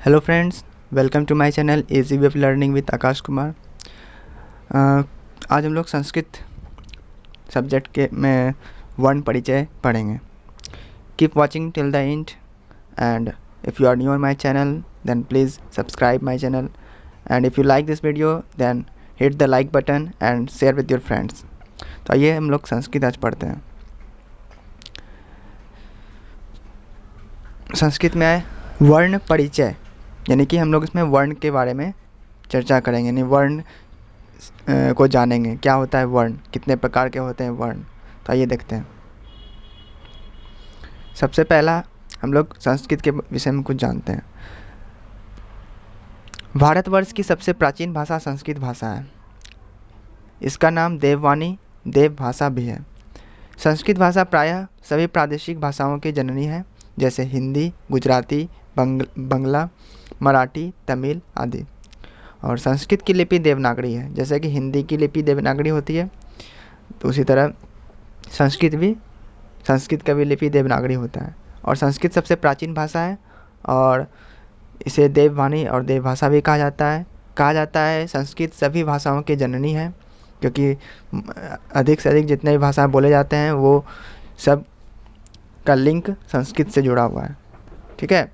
Hello friends, welcome to my channel easy way of learning with Akash Kumar. आज हम लोग Sanskrit subject के में वर्ण परिचय पढ़ेंगे। Keep watching till the end and if you are new on my channel then please subscribe my channel and if you like this video then hit the like button and share with your friends. तो आइए हम लोग संस्कृत आज पढ़ते हैं। संस्कृत में है वर्ण परिचय, यानी कि हम लोग इसमें वर्ण के बारे में चर्चा करेंगे, यानी वर्ण को जानेंगे। क्या होता है वर्ण, कितने प्रकार के होते हैं वर्ण, तो आइए देखते हैं। सबसे पहला हम लोग संस्कृत के विषय में कुछ जानते हैं। भारतवर्ष की सबसे प्राचीन भाषा संस्कृत भाषा है। इसका नाम देववाणी देव भाषा भी है। संस्कृत भाषा प्रायः सभी प्रादेशिक भाषाओं की जननी है, जैसे हिंदी, गुजराती, बंगला, मराठी, तमिल आदि। और संस्कृत की लिपि देवनागरी है। जैसे कि हिंदी की लिपि देवनागरी होती है, तो उसी तरह संस्कृत का भी लिपि देवनागरी होता है। और संस्कृत सबसे प्राचीन भाषा है और इसे देववाणी और देवभाषा भी कहा जाता है। संस्कृत सभी भाषाओं की जननी है, क्योंकि अधिक से अधिक जितने भी भाषा बोले जाते हैं वो सब का लिंक संस्कृत से जुड़ा हुआ है। ठीक है।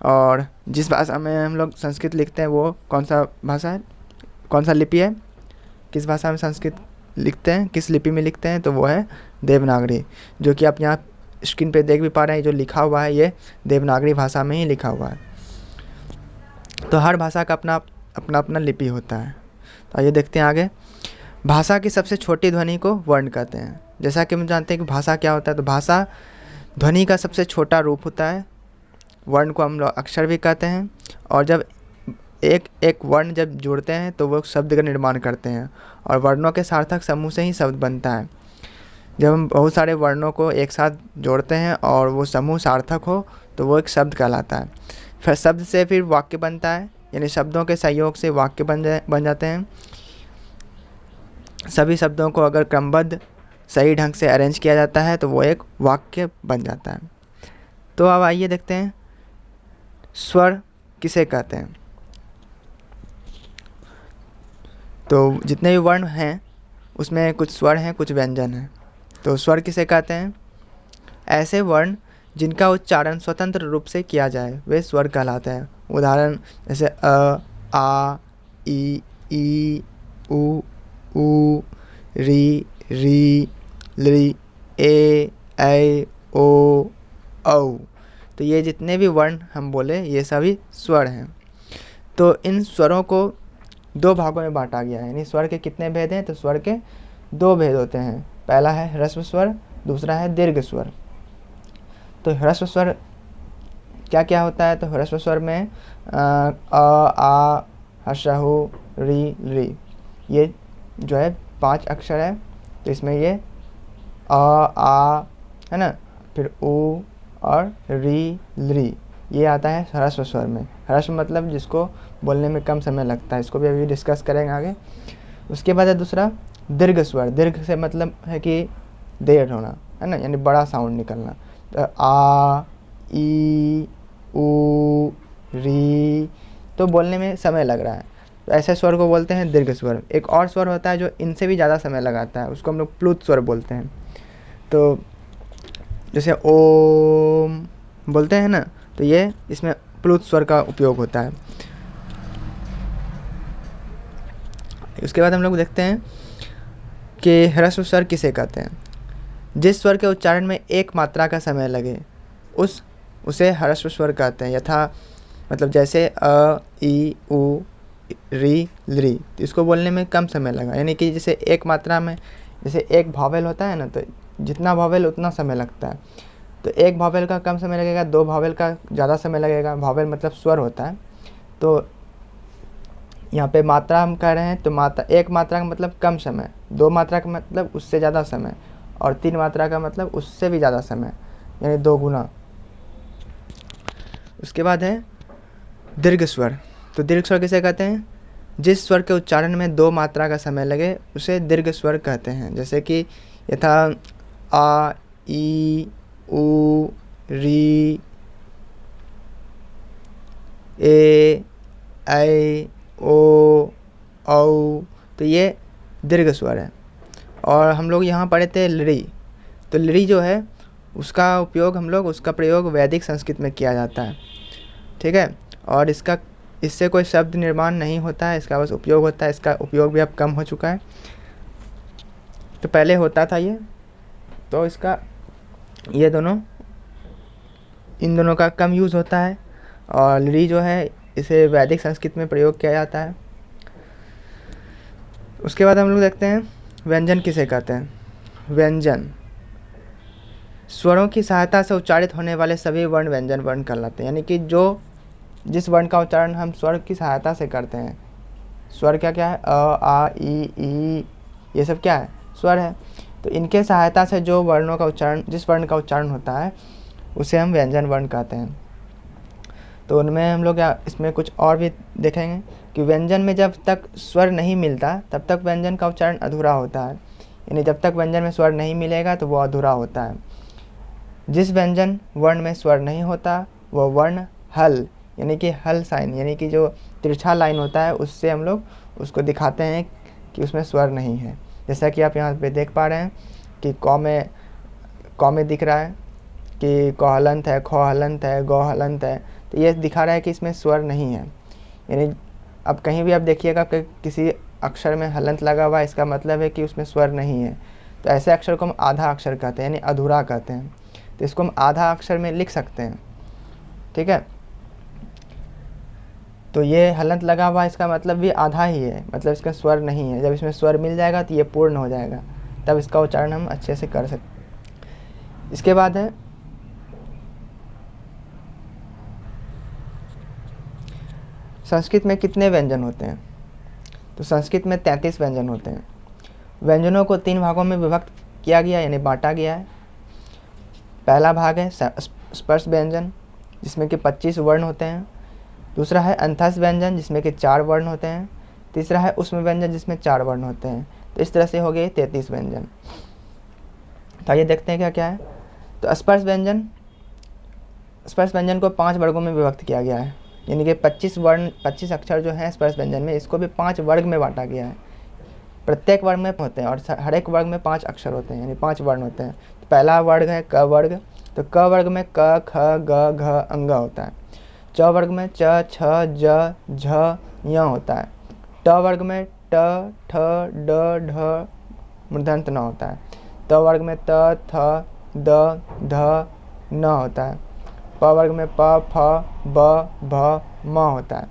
और जिस भाषा में हम लोग संस्कृत लिखते हैं वो कौन सा भाषा है, कौन सा लिपि है, किस भाषा में संस्कृत लिखते हैं, किस लिपि में लिखते हैं, तो वो है देवनागरी। जो कि आप यहाँ स्क्रीन पे देख भी पा रहे हैं, जो लिखा हुआ है ये देवनागरी भाषा में ही लिखा हुआ है। तो हर भाषा का अपना लिपि होता है। तो आइए देखते हैं आगे। भाषा की सबसे छोटी ध्वनि को वर्ण कहते हैं। जैसा कि हम जानते हैं कि भाषा क्या होता है, तो भाषा ध्वनि का सबसे छोटा रूप होता है। वर्ण को हम लोग अक्षर भी कहते हैं। और जब एक वर्ण जब जोड़ते हैं तो वो शब्द का निर्माण करते हैं, और वर्णों के सार्थक समूह से ही शब्द बनता है। जब हम बहुत सारे वर्णों को एक साथ जोड़ते हैं और वो समूह सार्थक हो तो वो एक शब्द कहलाता है। फिर शब्द से फिर वाक्य बनता है, यानी शब्दों के सहयोग से वाक्य बन जाते हैं। सभी शब्दों को अगर क्रमबद्ध सही ढंग से अरेंज किया जाता है तो वो एक वाक्य बन जाता है। तो अब आइए देखते हैं स्वर किसे कहते हैं। तो जितने भी वर्ण हैं उसमें कुछ स्वर हैं, कुछ व्यंजन हैं। तो स्वर किसे कहते हैं? ऐसे वर्ण जिनका उच्चारण स्वतंत्र रूप से किया जाए वे स्वर कहलाते हैं। उदाहरण जैसे अ, आ, ई, उ, री, लृ, ए, ऐ, ओ, औ। तो ये जितने भी वर्ण हम बोले ये सभी स्वर हैं। तो इन स्वरों को दो भागों में बांटा गया है। यानी स्वर के कितने भेद हैं? तो स्वर के दो भेद होते हैं। पहला है ह्रस्व स्वर, दूसरा है दीर्घ स्वर। तो ह्रस्व स्वर क्या क्या होता है? तो ह्रस्व स्वर में आ, हर्षहु, री, लृ, ये जो है 5 अक्षर है। तो इसमें ये आ है ना, फिर उ और री, लृ, ये आता है ह्रस्व स्वर में। ह्रस्व मतलब जिसको बोलने में कम समय लगता है, इसको भी अभी डिस्कस करेंगे आगे। उसके बाद है दूसरा दीर्घ स्वर। दीर्घ से मतलब है कि देर होना, है ना, यानी बड़ा साउंड निकलना। तो आ, ई, उ, री, तो बोलने में समय लग रहा है, तो ऐसे स्वर को बोलते हैं दीर्घ स्वर। एक और स्वर होता है जो इनसे भी ज़्यादा समय लगाता है, उसको हम लोग प्लुत स्वर बोलते हैं। तो जैसे ओम बोलते हैं ना, तो ये इसमें प्लुत स्वर का उपयोग होता है। उसके बाद हम लोग देखते हैं कि ह्रस्व स्वर किसे कहते हैं। जिस स्वर के उच्चारण में एक मात्रा का समय लगे उसे ह्रस्व स्वर कहते हैं। यथा मतलब जैसे अ, ई, उ, री, लृ, तो इसको बोलने में कम समय लगा, यानी कि जैसे एक मात्रा में, जैसे एक भावेल होता है ना, तो जितना भावेल उतना समय लगता है। तो एक भावेल का कम समय लगेगा, दो भावेल का ज़्यादा समय लगेगा। भावेल मतलब स्वर होता है। तो यहाँ पे मात्रा हम कह रहे हैं, तो एक मात्रा का मतलब कम समय, दो मात्रा का मतलब उससे ज़्यादा समय, और तीन मात्रा का मतलब उससे भी ज़्यादा समय, यानी 2 गुना। उसके बाद है दीर्घ स्वर। तो दीर्घ स्वर किसे कहते हैं? जिस स्वर के उच्चारण में 2 मात्रा का समय लगे उसे दीर्घ स्वर कहते हैं। जैसे कि यथा आ, ई, उ, री, ए, ऐ, ओ, औ। तो ये दीर्घ स्वर है। और हम लोग यहाँ पढ़े थे लृ। तो लृ जो है उसका प्रयोग वैदिक संस्कृत में किया जाता है, ठीक है। और इससे कोई शब्द निर्माण नहीं होता है, इसका बस उपयोग होता है। इसका उपयोग भी अब कम हो चुका है, तो पहले होता था ये। तो इन दोनों का कम यूज़ होता है। और लृ जो है इसे वैदिक संस्कृत में प्रयोग किया जाता है। उसके बाद हम लोग देखते हैं व्यंजन किसे कहते हैं। व्यंजन स्वरों की सहायता से उच्चारित होने वाले सभी वर्ण व्यंजन वर्ण कहलाते हैं। यानी कि जिस वर्ण का उच्चारण हम स्वर की सहायता से करते हैं। स्वर क्या क्या है? अ, आ, ई, ये सब क्या है? स्वर है। तो इनके सहायता से जिस वर्ण का उच्चारण होता है उसे हम व्यंजन वर्ण कहते हैं। तो उनमें हम लोग इसमें कुछ और भी देखेंगे कि व्यंजन में जब तक स्वर नहीं मिलता तब तक व्यंजन का उच्चारण अधूरा होता है। यानी जब तक व्यंजन में स्वर नहीं मिलेगा तो वो अधूरा होता है। जिस व्यंजन वर्ण में स्वर नहीं होता वो वर्ण हल, यानी कि हल साइन, यानी कि जो तिरछा लाइन होता है उससे हम लोग उसको दिखाते हैं कि उसमें स्वर नहीं है। जैसा कि आप यहाँ पे देख पा रहे हैं कि क में दिख रहा है कि क हलंत है, ख हलंत है, ग हलंत है। तो ये दिखा रहा है कि इसमें स्वर नहीं है। यानी अब कहीं भी आप देखिएगा कि किसी अक्षर में हलंत लगा हुआ है, इसका मतलब है कि उसमें स्वर नहीं है। तो ऐसे अक्षर को हम आधा अक्षर कहते हैं, यानी अधूरा कहते हैं। तो इसको हम आधा अक्षर में लिख सकते हैं, ठीक है। तो ये हलंत लगा हुआ इसका मतलब भी आधा ही है, मतलब इसका स्वर नहीं है। जब इसमें स्वर मिल जाएगा तो ये पूर्ण हो जाएगा, तब इसका उच्चारण हम अच्छे से कर सकते। इसके बाद है संस्कृत में कितने व्यंजन होते हैं। तो संस्कृत में 33 व्यंजन होते हैं। व्यंजनों को 3 भागों में विभक्त किया गया, यानी बांटा गया है। पहला भाग है स्पर्श व्यंजन, जिसमें कि 25 वर्ण होते हैं। दूसरा है अंतःस्थ व्यंजन, जिसमें कि 4 वर्ण होते हैं। तीसरा है ऊष्म व्यंजन, जिसमें 4 वर्ण होते हैं। तो इस तरह से हो गए 33 व्यंजन। तो आइए देखते हैं क्या क्या है। तो स्पर्श व्यंजन को 5 वर्गों में विभक्त किया गया है, यानी कि 25 अक्षर जो हैं स्पर्श व्यंजन में, इसको भी 5 वर्ग में बांटा गया है। प्रत्येक वर्ग में होते हैं और हर एक वर्ग में 5 अक्षर होते हैं, यानी 5 वर्ण होते हैं। तो पहला वर्ग है क वर्ग। तो क वर्ग में क, ख, ग, घ, अंग होता है। च वर्ग में च, छ, ज, झ, य होता है। ट वर्ग में ट, ठ, ड, ढ, मूर्धन्य न होता है। त वर्ग में त, थ, द, ध, न होता है। प वर्ग में प, फ, ब, भ, म होता है।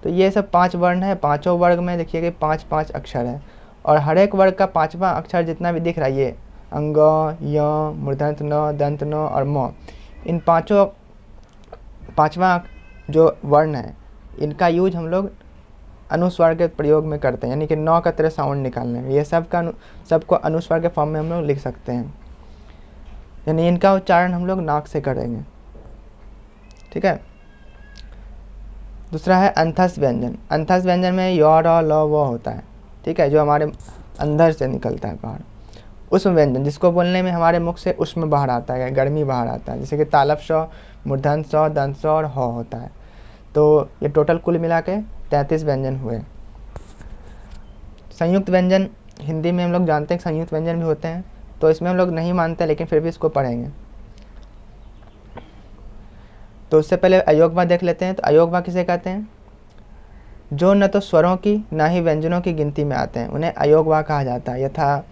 तो ये सब 5 वर्ण है। पांचों वर्ग में देखिए कि 5-5 अक्षर है, और हर एक वर्ग का 5वां अक्षर जितना भी दिख रहा है, ये अंग, य, मूर्धन्य न, दंत न और म, इन 5वां जो वर्ण है इनका यूज हम लोग अनुस्वार के प्रयोग में करते हैं, यानी कि न का तरह साउंड निकालने में। ये सबको अनुस्वार के फॉर्म में हम लोग लिख सकते हैं, यानी इनका उच्चारण हम लोग नाक से करेंगे, ठीक है। दूसरा है अंतःस्थ व्यंजन। अंतःस्थ व्यंजन में य, र, ल, व होता है, ठीक है, जो हमारे अंदर से निकलता है बाहर। ऊष्म व्यंजन, जिसको बोलने में हमारे मुख से उष्म बाहर आता है, गर्मी बाहर आता है, जैसे कि तालव स, मूर्धन्य स, दंत स और ह होता है। तो ये टोटल कुल मिला के 33 व्यंजन हुए। संयुक्त व्यंजन, हिंदी में हम लोग जानते हैं संयुक्त व्यंजन भी होते हैं, तो इसमें हम लोग नहीं मानते, लेकिन फिर भी इसको पढ़ेंगे। तो उससे पहले अयोगवा देख लेते हैं। तो अयोगवा किसे कहते हैं? जो न तो स्वरों की न ही व्यंजनों की गिनती में आते हैं, उन्हें अयोगवा कहा जाता है। यथा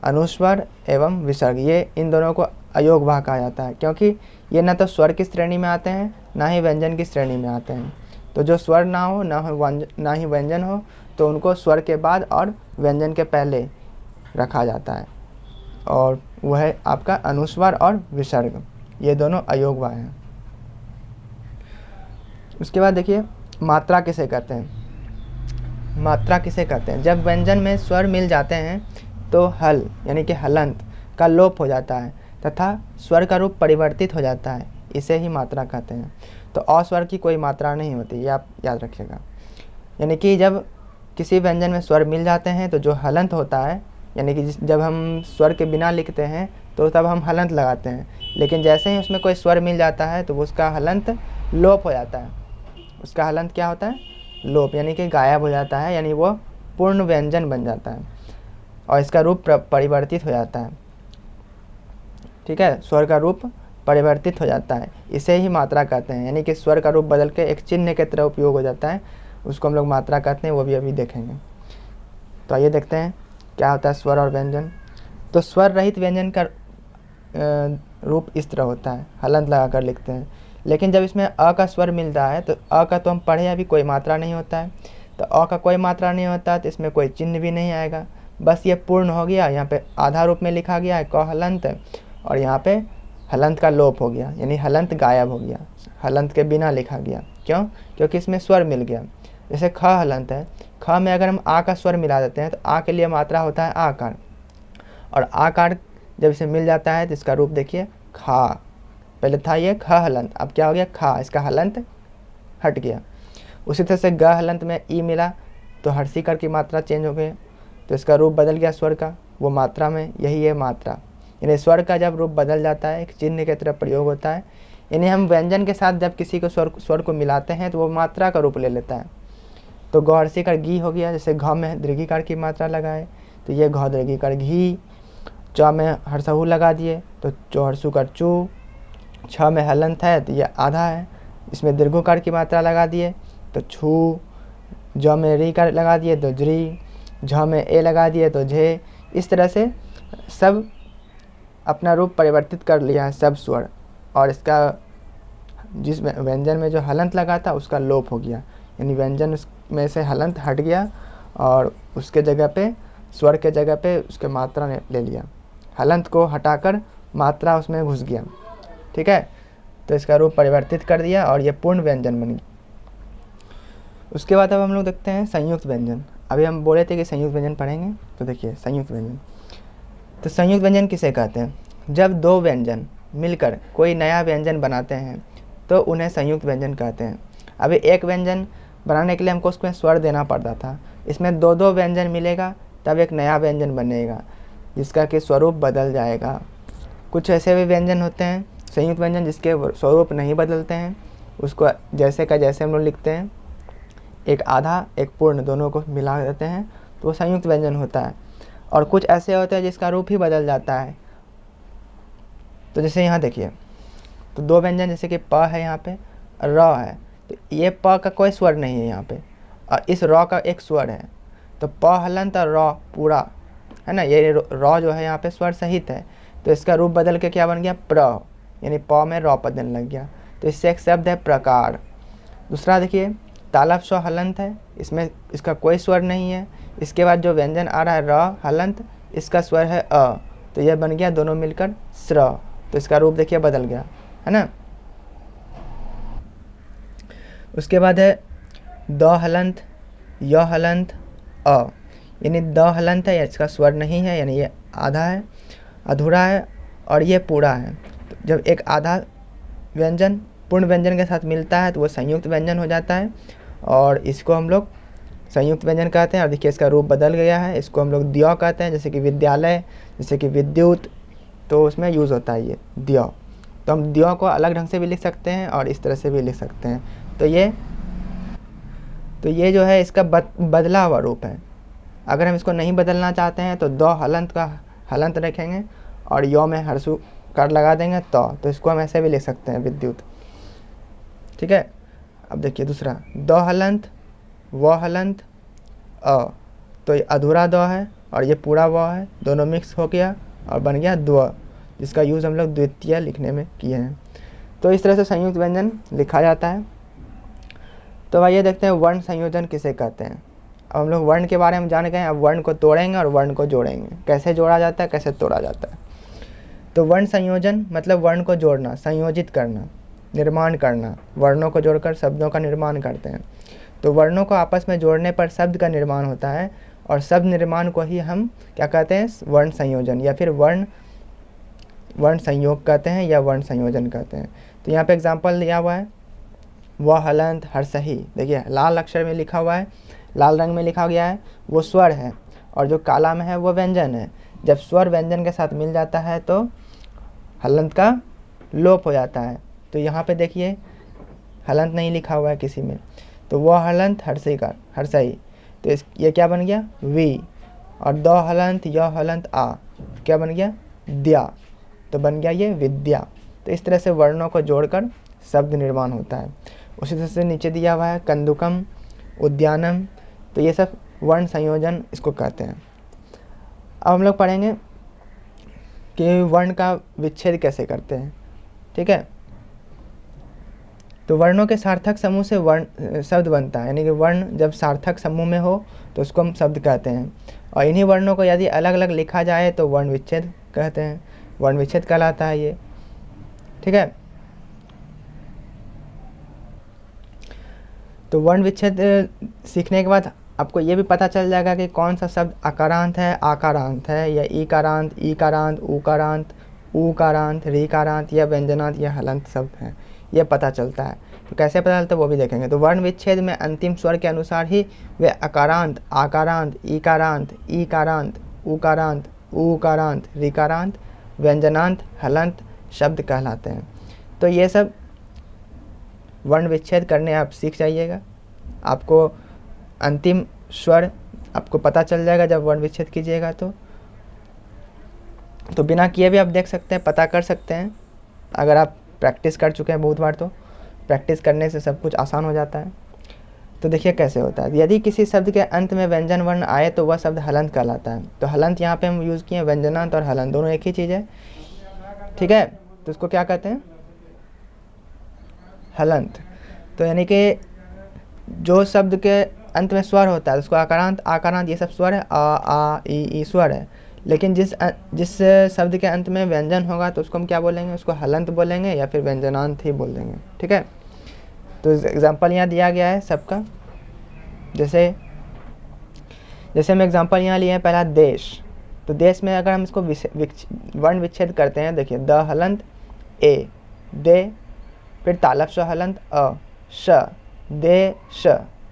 अनुस्वर एवं विसर्ग, ये इन दोनों को अयोगवा कहा जाता है, क्योंकि ये न तो स्वर की श्रेणी में आते हैं ना ही व्यंजन की श्रेणी में आते हैं। तो जो स्वर ना हो ना ही व्यंजन हो, तो उनको स्वर के बाद और व्यंजन के पहले रखा जाता है, और वह है आपका अनुस्वर और विसर्ग, ये दोनों अयोगवा हैं। उसके बाद देखिए मात्रा किसे कहते हैं। मात्रा किसे कहते हैं? जब व्यंजन में स्वर मिल जाते हैं तो हल, यानी कि हलंत का लोप हो जाता है तथा स्वर का रूप परिवर्तित हो जाता है, इसे ही मात्रा कहते हैं। तो अस्वर की कोई मात्रा नहीं होती, ये आप याद रखिएगा। यानी कि जब किसी व्यंजन में स्वर मिल जाते हैं तो जो हलंत होता है, यानी कि जब हम स्वर के बिना लिखते हैं तो तब हम हलंत लगाते हैं, लेकिन जैसे ही उसमें कोई स्वर मिल जाता है तो उसका हलंत लोप हो जाता है, उसका हलंत क्या होता है, लोप, यानी कि गायब हो जाता है, यानी वो पूर्ण व्यंजन बन जाता है और इसका रूप परिवर्तित हो जाता है। ठीक है, स्वर का रूप परिवर्तित हो जाता है, इसे ही मात्रा कहते हैं, यानी कि स्वर का रूप बदल के एक चिन्ह की तरह उपयोग हो जाता है, उसको हम लोग मात्रा कहते हैं, वो भी अभी देखेंगे। तो आइए देखते हैं क्या होता है स्वर और व्यंजन। तो स्वर रहित व्यंजन का रूप इस तरह होता है, हलंत लगा कर लिखते हैं। लेकिन जब इसमें अ का स्वर मिल रहा है तो अ का तो हम पढ़े अभी कोई मात्रा नहीं होता है, तो अ का कोई मात्रा नहीं होता है तो इसमें कोई चिन्ह भी नहीं आएगा, बस ये पूर्ण हो गया। यहाँ पे आधा रूप में लिखा गया है क हलंत, और यहाँ पे हलंत का लोप हो गया, यानी हलंत गायब हो गया, हलंत के बिना लिखा गया। क्यों? क्योंकि इसमें स्वर मिल गया। जैसे ख हलंत है, ख में अगर हम आ का स्वर मिला देते हैं तो आ के लिए मात्रा होता है आकार, और आकार जब इसे मिल जाता है तो इसका रूप देखिए खा। पहले था ये ख हलंत, अब क्या हो गया खा, इसका हलंत हट गया। उसी तरह से ग हलंत में ई मिला तो हर्षिकर की मात्रा चेंज हो गई, तो इसका रूप बदल गया स्वर का, वो मात्रा में, यही है मात्रा। यानी स्वर का जब रूप बदल जाता है एक चिन्ह की तरह प्रयोग होता है, यानी हम व्यंजन के साथ जब किसी को स्वर को मिलाते हैं तो वो मात्रा का रूप ले लेता है। तो गौ हर्षिकर घी हो गया, जैसे घ में दीर्घिकार की मात्रा लगाए तो ये घ दीर्घिकार घी, च में हर्षहु लगा दिए तो चौहर्षुकर चू, छ में हलंत है तो ये आधा है, इसमें दीर्घोकार की मात्रा लगा दिए तो छू, ज में रीकार लगा दिए तो ज्री, झ में ए लगा दिए तो झे। इस तरह से सब अपना रूप परिवर्तित कर लिया है सब स्वर, और इसका जिस व्यंजन में जो हलंत लगा था उसका लोप हो गया, यानी व्यंजन में से हलंत हट गया और उसके जगह पे स्वर के जगह पे उसके मात्रा ने ले लिया, हलंत को हटाकर मात्रा उसमें घुस गया। ठीक है, तो इसका रूप परिवर्तित कर दिया और ये पूर्ण व्यंजन बन गया। उसके बाद अब हम लोग देखते हैं संयुक्त व्यंजन। अभी हम बोले थे कि संयुक्त व्यंजन पढ़ेंगे, तो देखिए संयुक्त व्यंजन। तो संयुक्त व्यंजन किसे कहते हैं? जब दो व्यंजन मिलकर कोई नया व्यंजन बनाते हैं तो उन्हें संयुक्त व्यंजन कहते हैं। अभी एक व्यंजन बनाने के लिए हमको उसमें स्वर देना पड़ता था, इसमें दो दो व्यंजन मिलेगा तब एक नया व्यंजन बनेगा जिसका कि स्वरूप बदल जाएगा। कुछ ऐसे भी व्यंजन होते हैं संयुक्त व्यंजन जिसके स्वरूप नहीं बदलते हैं, उसको जैसे का जैसे हम लोग लिखते हैं, एक आधा एक पूर्ण दोनों को मिला देते हैं तो वो संयुक्त व्यंजन होता है। और कुछ ऐसे होते हैं जिसका रूप ही बदल जाता है। तो जैसे यहाँ देखिए, तो दो व्यंजन जैसे कि प है, यहाँ पे र है, तो ये प का कोई स्वर नहीं है यहाँ पे, और इस र का एक स्वर है, तो प हलंत और र पूरा है ना, ये र जो है यहाँ पे स्वर सहित है, तो इसका रूप बदल के क्या बन गया प्र, यानी प में र बदलने लग गया, तो इससे एक शब्द है प्रकार। दूसरा देखिए तालव स्व हलंत है, इसमें इसका कोई स्वर नहीं है, इसके बाद जो व्यंजन आ रहा है र हलंत, इसका स्वर है अ, तो यह बन गया दोनों मिलकर स्र, तो इसका रूप देखिए बदल गया है ना। उसके बाद है द हलंत, य हलंत अ, यानी द हलंत है, इसका स्वर नहीं है, यानी ये आधा है, अधूरा है, और ये पूरा है। तो जब एक आधा व्यंजन पूर्ण व्यंजन के साथ मिलता है तो वो संयुक्त व्यंजन हो जाता है, और इसको हम लोग संयुक्त व्यंजन कहते हैं। और देखिए इसका रूप बदल गया है, इसको हम लोग द्य कहते हैं, जैसे कि विद्यालय, जैसे कि विद्युत, तो उसमें यूज़ होता है ये द्य। तो हम द्य को अलग ढंग से भी लिख सकते हैं और इस तरह से भी लिख सकते हैं। तो ये जो है इसका बदला हुआ रूप है। अगर हम इसको नहीं बदलना चाहते हैं तो द हलंत का हलंत रखेंगे और य में हर्षु कार लगा देंगे, तो इसको हम ऐसे भी लिख सकते हैं विद्युत। ठीक है, अब देखिए दूसरा द हलंत व हलंत अ, तो ये अधूरा द है और ये पूरा व है, दोनों मिक्स हो गया और बन गया द्व, जिसका यूज़ हम लोग द्वितीय लिखने में किए हैं। तो इस तरह से संयुक्त व्यंजन लिखा जाता है। तो आइए देखते हैं वर्ण संयोजन किसे कहते हैं। अब हम लोग वर्ण के बारे में जान गए, अब वर्ण को तोड़ेंगे और वर्ण को जोड़ेंगे, कैसे जोड़ा जाता है कैसे तोड़ा जाता है। तो वर्ण संयोजन मतलब वर्ण को जोड़ना, संयोजित करना, निर्माण करना, वर्णों को जोड़कर शब्दों का निर्माण करते हैं। तो वर्णों को आपस में जोड़ने पर शब्द का निर्माण होता है, और शब्द निर्माण को ही हम क्या कहते हैं, वर्ण संयोजन या फिर वर्ण संयोग कहते हैं या वर्ण संयोजन कहते हैं। तो यहाँ पे एग्जाम्पल दिया हुआ है, वह हलंत हर्षही, देखिए लाल अक्षर में लिखा हुआ है, लाल रंग में लिखा गया है, वो स्वर है, और जो काला में है वो व्यंजन है। जब स्वर व्यंजन के साथ मिल जाता है तो हलंत का लोप हो जाता है। तो यहाँ पे देखिए हलंत नहीं लिखा हुआ है किसी में, तो वो हलंत हर्षई। तो ये क्या बन गया वी, और द हलंत य हलंत आ क्या बन गया द्या, तो बन गया ये विद्या। तो इस तरह से वर्णों को जोड़कर शब्द निर्माण होता है। उसी तरह से नीचे दिया हुआ है कंदुकम, उद्यानम, तो ये सब वर्ण संयोजन इसको कहते हैं। अब हम लोग पढ़ेंगे कि वर्ण का विच्छेद कैसे करते हैं। ठीक है, तो वर्णों के सार्थक समूह से वर्ण शब्द बनता है, यानी कि वर्ण जब सार्थक समूह में हो तो उसको हम शब्द कहते हैं। और इन्हीं वर्णों को यदि अलग अलग लिखा जाए तो वर्ण विच्छेद कहते हैं, वर्ण विच्छेद कहलाता है ये। ठीक है, तो वर्ण विच्छेद सीखने के बाद आपको ये भी पता चल जाएगा कि कौन सा शब्द अकारांत है, आकारांत है, या ईकारांत, ईकारांत, ऊकारांत, ऊकारांत, रीकारांत, या व्यंजनांत या हलंत शब्द है, ये पता चलता है। तो कैसे पता चलता है वो भी देखेंगे। तो वर्ण विच्छेद में अंतिम स्वर के अनुसार ही वे अकारांत, आकारांत, ईकारांत, ईकारांत, ऊकारांत, ऊकारांत, रीकारांत, व्यंजनांत, हलंत शब्द कहलाते हैं। तो ये सब वर्ण विच्छेद करने आप सीख जाइएगा, आपको अंतिम स्वर आपको पता चल जाएगा जब वर्ण विच्छेद कीजिएगा। तो बिना किए भी आप देख सकते हैं, पता कर सकते हैं, अगर आप प्रैक्टिस कर चुके हैं बहुत बार। तो प्रैक्टिस करने से सब कुछ आसान हो जाता है। तो देखिए कैसे होता है। यदि किसी शब्द के अंत में व्यंजन वर्ण आए तो वह शब्द हलंत कहलाता है। तो हलंत यहाँ पे हम यूज़ किए, व्यंजनांत और हलंत दोनों एक ही चीज़ है। ठीक है, तो इसको क्या कहते हैं हलंत। तो यानी कि जो शब्द के अंत में स्वर होता है उसको आकारांत, आकारांत ये सब स्वर है, आ ई स्वर है। लेकिन जिस शब्द के अंत में व्यंजन होगा तो उसको हम क्या बोलेंगे, उसको हलंत बोलेंगे या फिर व्यंजनांत ही बोल देंगे। ठीक है, तो एग्जांपल यहाँ दिया गया है सबका। जैसे हम एग्जांपल यहाँ लिए हैं, पहला देश। तो देश में अगर हम इसको वर्ण विच्छेद करते हैं, देखिए द हलंत ए, दे, फिर तालव्य स्वर हलंत अ, श, दे श,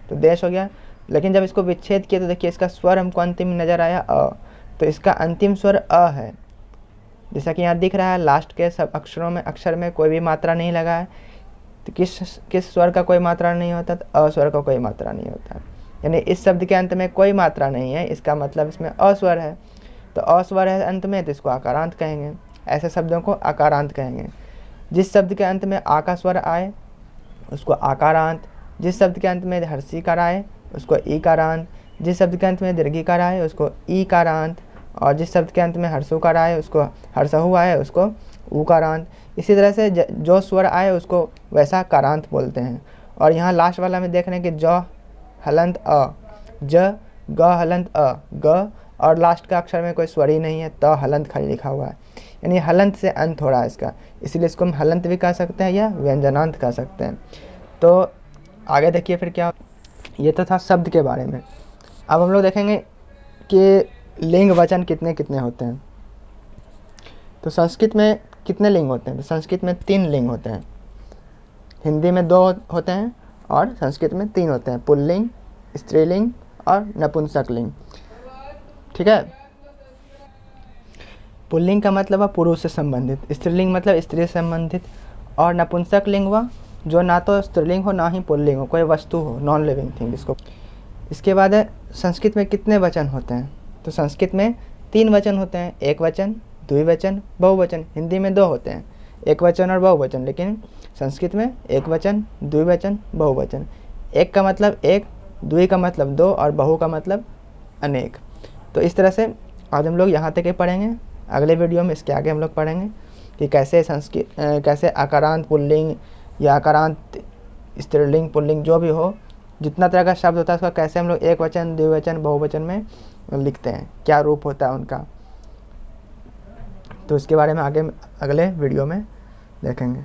तो देश हो गया। लेकिन जब इसको विच्छेद किया तो देखिए इसका स्वर हमको अंतिम में नजर आया अ, तो इसका अंतिम स्वर अ है। जैसा कि यहाँ दिख रहा है लास्ट के सब अक्षर में कोई भी मात्रा नहीं लगा है। तो किस स्वर का कोई मात्रा नहीं होता, तो अ स्वर का कोई मात्रा नहीं होता। यानी इस शब्द के अंत में कोई मात्रा नहीं है, इसका मतलब इसमें अस्वर है। तो अस्वर है अंत में तो इसको आकारांत कहेंगे, ऐसे शब्दों को आकारांत कहेंगे। जिस शब्द के अंत में आ का स्वर आए उसको आकारांत, जिस शब्द के अंत में हर्षीकार आए उसको ईकारांत, जिस शब्द के अंत में दीर्घीकार आए उसको ईकारांत, और जिस शब्द के अंत में हर्षुकार आए उसको हर्षहु आए उसको ऊकारांत। इसी तरह से जो स्वर आए उसको वैसा कारांत बोलते हैं। और यहाँ लास्ट वाला में देख रहे हैं कि ज हलंत अ, ज, ग हलंत अ, ग, और लास्ट का अक्षर में कोई स्वर ही नहीं है, त हलंत खाली लिखा हुआ है। यानी हलंत से अंत हो रहा है इसका, इसलिए इसको हम हलंत भी कह सकते हैं या व्यंजनांत कह सकते हैं। तो आगे देखिए फिर क्या, ये तो था शब्द के बारे में। अब हम लोग देखेंगे कि लिंग वचन कितने कितने होते हैं। तो संस्कृत में कितने लिंग होते हैं, तो संस्कृत में 3 लिंग होते हैं, हिंदी में 2 होते हैं और संस्कृत में 3 होते हैं, पुल्लिंग, स्त्रीलिंग और नपुंसक लिंग। ठीक है, पुल्लिंग का मतलब है पुरुष से संबंधित, स्त्रीलिंग मतलब स्त्री से संबंधित, और नपुंसक लिंग वह जो ना तो स्त्रीलिंग हो ना ही पुल्लिंग हो, कोई वस्तु हो, नॉन लिविंग थिंग इसको। इसके बाद है संस्कृत में कितने वचन होते हैं, तो संस्कृत में 3 वचन होते हैं, एक वचन, द्विवचन, बहुवचन। हिंदी में 2 होते हैं, एक वचन और बहुवचन, लेकिन संस्कृत में एक वचन, द्विवचन, बहुवचन। एक का मतलब एक, द्वि का मतलब 2 और बहु का मतलब अनेक। तो इस तरह से आज हम लोग यहाँ तक ही पढ़ेंगे। अगले वीडियो में इसके आगे हम लोग पढ़ेंगे कि कैसे आकारांत पुल्लिंग या आकारांत स्त्रीलिंग पुल्लिंग जो भी हो, जितना तरह का शब्द होता है उसका कैसे हम लोग एक वचन, द्विवचन, बहुवचन में लिखते हैं, क्या रूप होता है उनका। तो इसके बारे में आगे अगले वीडियो में देखेंगे।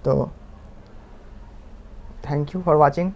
तो थैंक यू फॉर वॉचिंग।